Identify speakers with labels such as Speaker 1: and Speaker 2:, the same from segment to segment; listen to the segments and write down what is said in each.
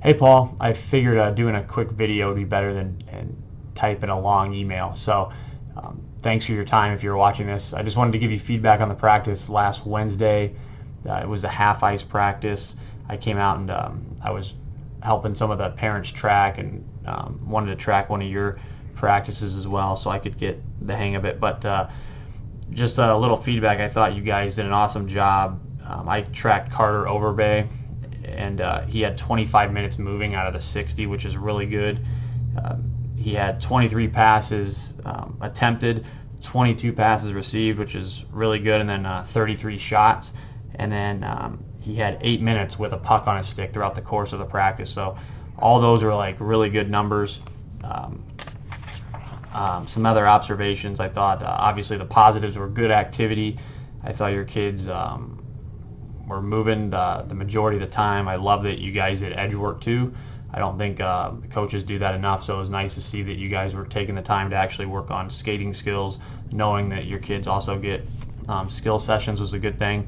Speaker 1: Hey Paul, I figured doing a quick video would be better than typing a long email. So thanks for your time if you're watching this. I just wanted to give you feedback on the practice last Wednesday. It was a half ice practice. I came out and I was helping some of the parents track and wanted to track one of your practices as well so I could get the hang of it. But just a little feedback, I thought you guys did an awesome job. I tracked Carter Overbay, and he had 25 minutes moving out of the 60, which is really good. He had 23 passes attempted, 22 passes received, which is really good, and then 33 shots. And then he had 8 minutes with a puck on his stick throughout the course of the practice. So all those are like really good numbers. Some other observations, I thought obviously the positives were good activity. I thought your kids were moving the majority of the time. I love that you guys did edge work too. I don't think the coaches do that enough, so it was nice to see that you guys were taking the time to actually work on skating skills, knowing that your kids also get skill sessions was a good thing.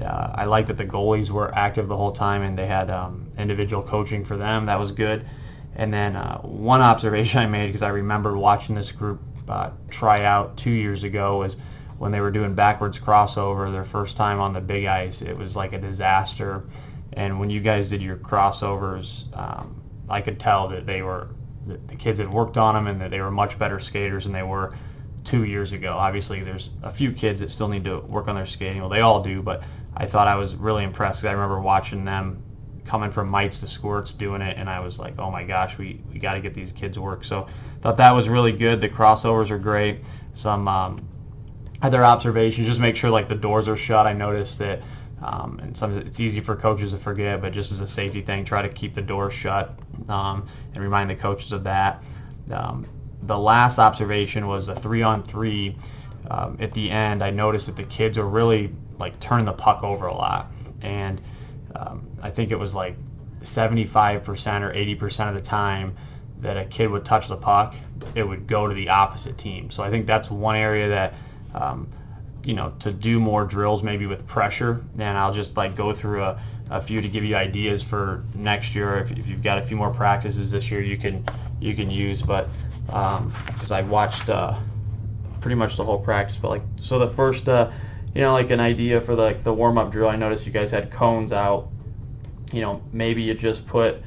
Speaker 1: I like that the goalies were active the whole time and they had individual coaching for them. That was good. And then one observation I made, because I remember watching this group try out 2 years ago, was when they were doing backwards crossover their first time on the big ice. It was like a disaster. And when you guys did your crossovers, I could tell that the kids had worked on them and that they were much better skaters than they were 2 years ago. Obviously, there's a few kids that still need to work on their skating. Well, they all do, but I thought I was really impressed. I remember watching them coming from mites to squirts doing it, and I was like, oh my gosh, we got to get these kids work. So I thought that was really good. The crossovers are great. Some other observations, just make sure like the doors are shut. I noticed that, and sometimes it's easy for coaches to forget, but just as a safety thing, try to keep the doors shut and remind the coaches of that. The last observation was a 3-on-3. At the end, I noticed that the kids are really like turning the puck over a lot, and I think it was like 75% or 80% of the time that a kid would touch the puck, it would go to the opposite team. So I think that's one area that to do more drills maybe with pressure, and I'll just like go through a few to give you ideas for next year. If you've got a few more practices this year you can use, but because I watched pretty much the whole practice, but like, so the first like an idea for the warm-up drill, I noticed you guys had cones out. Maybe you just put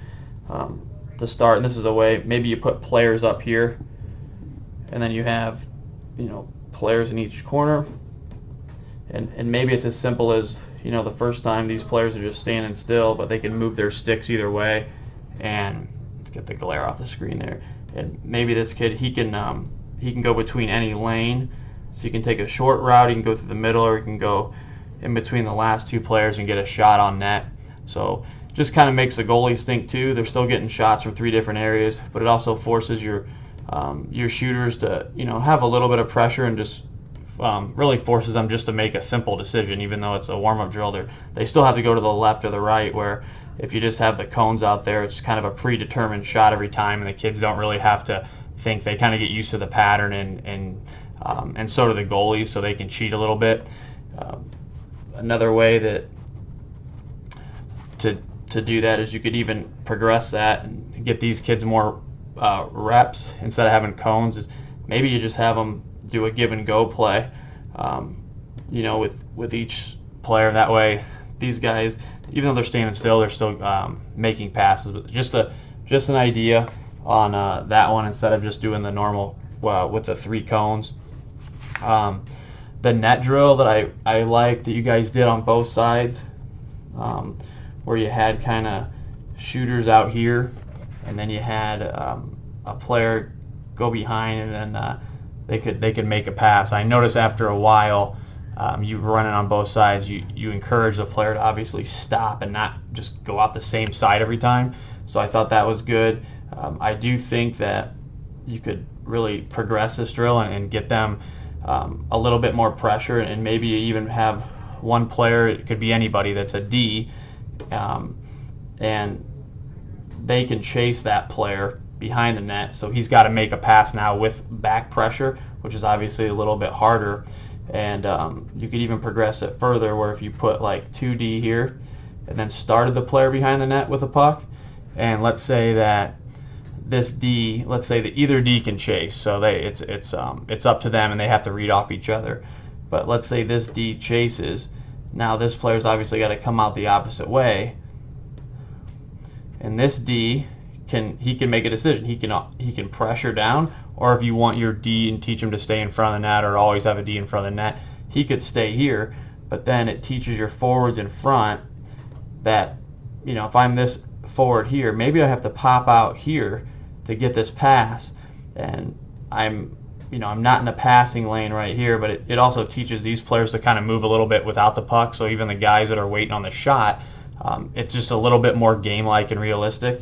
Speaker 1: to start, and this is a way, maybe you put players up here, and then you have players in each corner, and maybe it's as simple as the first time these players are just standing still, but they can move their sticks either way. And let's get the glare off the screen there. And maybe this kid, he can go between any lane, so you can take a short route, you can go through the middle, or you can go in between the last two players and get a shot on net. So just kind of makes the goalies think too. They're still getting shots from 3 different areas, but it also forces your shooters to have a little bit of pressure, and just really forces them just to make a simple decision. Even though it's a warm-up drill, they still have to go to the left or the right, where if you just have the cones out there, it's kind of a predetermined shot every time, and the kids don't really have to think. They kind of get used to the pattern, and so do the goalies, so they can cheat a little bit. Another way that to do that is you could even progress that and get these kids more reps. Instead of having cones, is maybe you just have them do a give and go play, with each player. That way, these guys, even though they're standing still, they're still making passes. But just an idea on that one, instead of just doing the normal with the 3 cones. The net drill that I like that you guys did on both sides, where you had kind of shooters out here, and then you had a player go behind, and then they could make a pass. I noticed after a while, you running on both sides, you encourage the player to obviously stop and not just go out the same side every time. So I thought that was good. I do think that you could really progress this drill and get them a little bit more pressure, and maybe even have one player, it could be anybody that's a D, and they can chase that player behind the net, so he's got to make a pass now with back pressure, which is obviously a little bit harder. And you could even progress it further, where if you put like 2D here and then started the player behind the net with a puck, and let's say that this D, let's say that either D can chase, so it's up to them and they have to read off each other. But let's say this D chases. Now this player's obviously got to come out the opposite way, and this D can make a decision. He can pressure down, or if you want your D and teach him to stay in front of the net or always have a D in front of the net, he could stay here. But then it teaches your forwards in front that, if I'm this forward here, maybe I have to pop out here to get this pass, and I'm not in the passing lane right here, but it also teaches these players to kind of move a little bit without the puck, so even the guys that are waiting on the shot, it's just a little bit more game-like and realistic.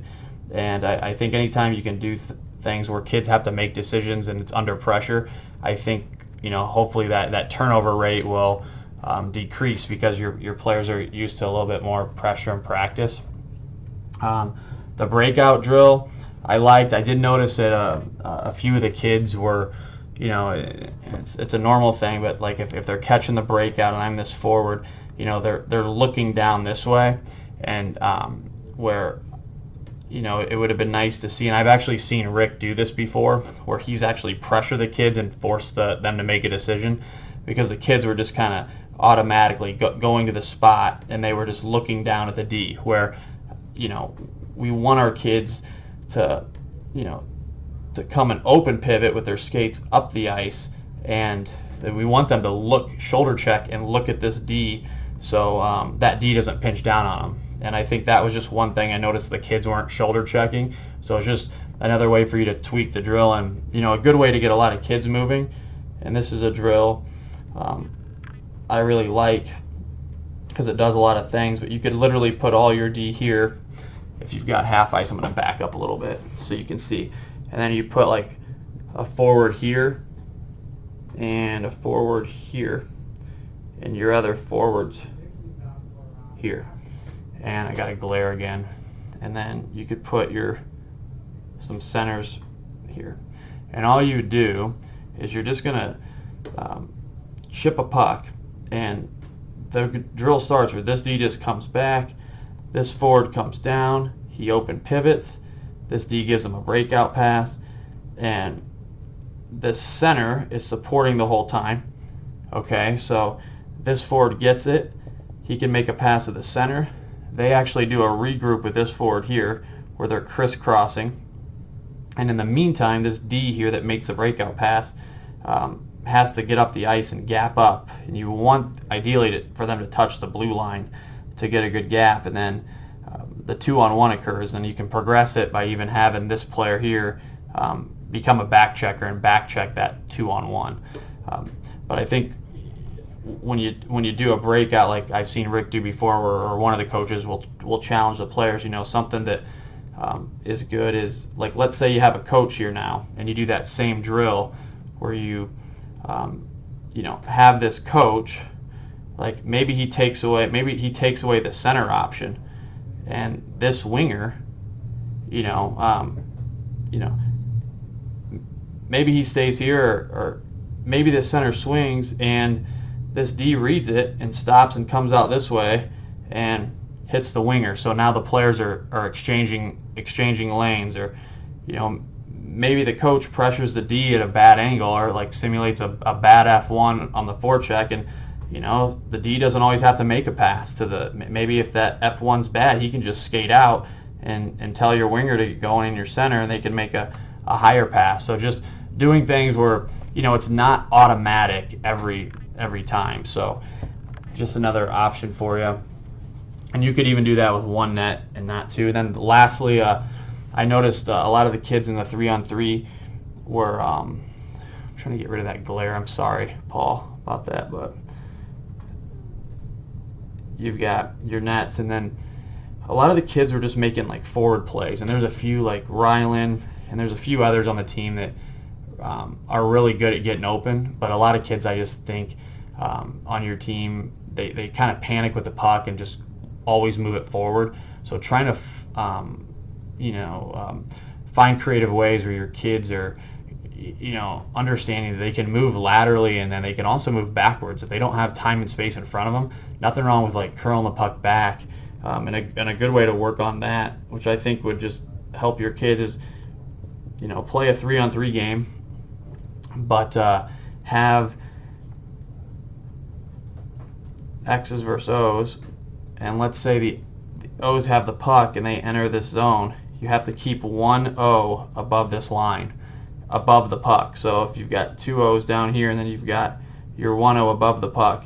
Speaker 1: And I think anytime you can do things where kids have to make decisions and it's under pressure, I think hopefully that turnover rate will decrease, because your players are used to a little bit more pressure in practice. The breakout drill, I did notice that a few of the kids were, it's a normal thing, but like if they're catching the breakout and I'm this forward, they're looking down this way, and where it would have been nice to see, and I've actually seen Rick do this before, where he's actually pressure the kids and force them to make a decision, because the kids were just kind of automatically going to the spot and they were just looking down at the D, where we want our kids to come and open pivot with their skates up the ice, and we want them to shoulder check and look at this D, so that D doesn't pinch down on them. And I think that was just one thing I noticed the kids weren't shoulder checking, so it's just another way for you to tweak the drill, and a good way to get a lot of kids moving. And this is a drill I really like because it does a lot of things, but you could literally put all your D here. If you've got half ice, I'm going to back up a little bit so you can see, and then you put like a forward here and a forward here and your other forwards here. And I got a glare again, and then you could put some centers here, and all you do is you're just gonna chip a puck, and the drill starts where this D just comes back, this forward comes down, he open pivots, this D gives him a breakout pass, and this center is supporting the whole time. Okay, so this forward gets it, he can make a pass to the center. They actually do a regroup with this forward here where they're crisscrossing, and in the meantime this D here that makes a breakout pass has to get up the ice and gap up, and you want ideally for them to touch the blue line to get a good gap, and then the 2-on-1 occurs, and you can progress it by even having this player here become a back checker and back check that 2-on-1. But I think when you do a breakout like I've seen Rick do before, or one of the coaches will challenge the players, something that is good is, like, let's say you have a coach here now and you do that same drill where you have this coach, like maybe he takes away the center option, and this winger, maybe he stays here, or maybe the center swings and this D reads it and stops and comes out this way and hits the winger. So now the players are exchanging lanes, or maybe the coach pressures the D at a bad angle, or like simulates a bad F1 on the forecheck, and the D doesn't always have to make a pass to maybe if that F1's bad, he can just skate out and tell your winger to get going in your center, and they can make a higher pass. So just doing things where it's not automatic every time. So just another option for you, and you could even do that with one net and not two. And then lastly, I noticed a lot of the kids in the 3-on-3 were I'm trying to get rid of that glare, I'm sorry Paul about that, but you've got your nets, and then a lot of the kids were just making like forward plays, and there's a few like Rylan, and there's a few others on the team that are really good at getting open, but a lot of kids I just think on your team, they kind of panic with the puck and just always move it forward. So trying to find creative ways where your kids are understanding that they can move laterally and then they can also move backwards if they don't have time and space in front of them. Nothing wrong with like curling the puck back And a good way to work on that, which I think would just help your kid, is play a 3-on-3 game, but have X's versus O's, and let's say the O's have the puck and they enter this zone. You have to keep one O above this line, above the puck. So if you've got two O's down here and then you've got your one O above the puck,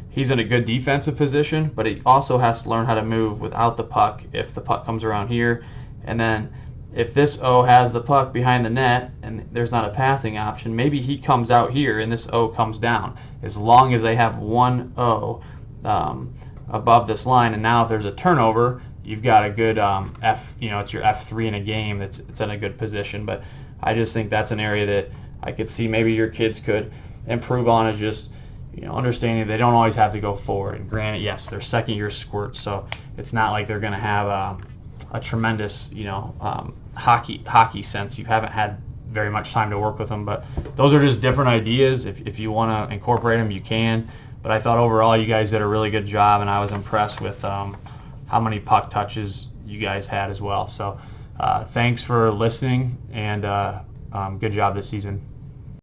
Speaker 1: he's in a good defensive position, but he also has to learn how to move without the puck if the puck comes around here. And then if this O has the puck behind the net and there's not a passing option, maybe he comes out here and this O comes down. As long as they have one O above this line, and now if there's a turnover, you've got a good it's your F3 in a game. It's in a good position. But I just think that's an area that I could see maybe your kids could improve on, is just understanding they don't always have to go forward. And granted, yes, they're second-year squirts, so it's not like they're going to have a tremendous hockey sense. You haven't had very much time to work with them, but those are just different ideas. If you want to incorporate them, you can. But I thought overall you guys did a really good job, and I was impressed with how many puck touches you guys had as well. So thanks for listening, and good job this season.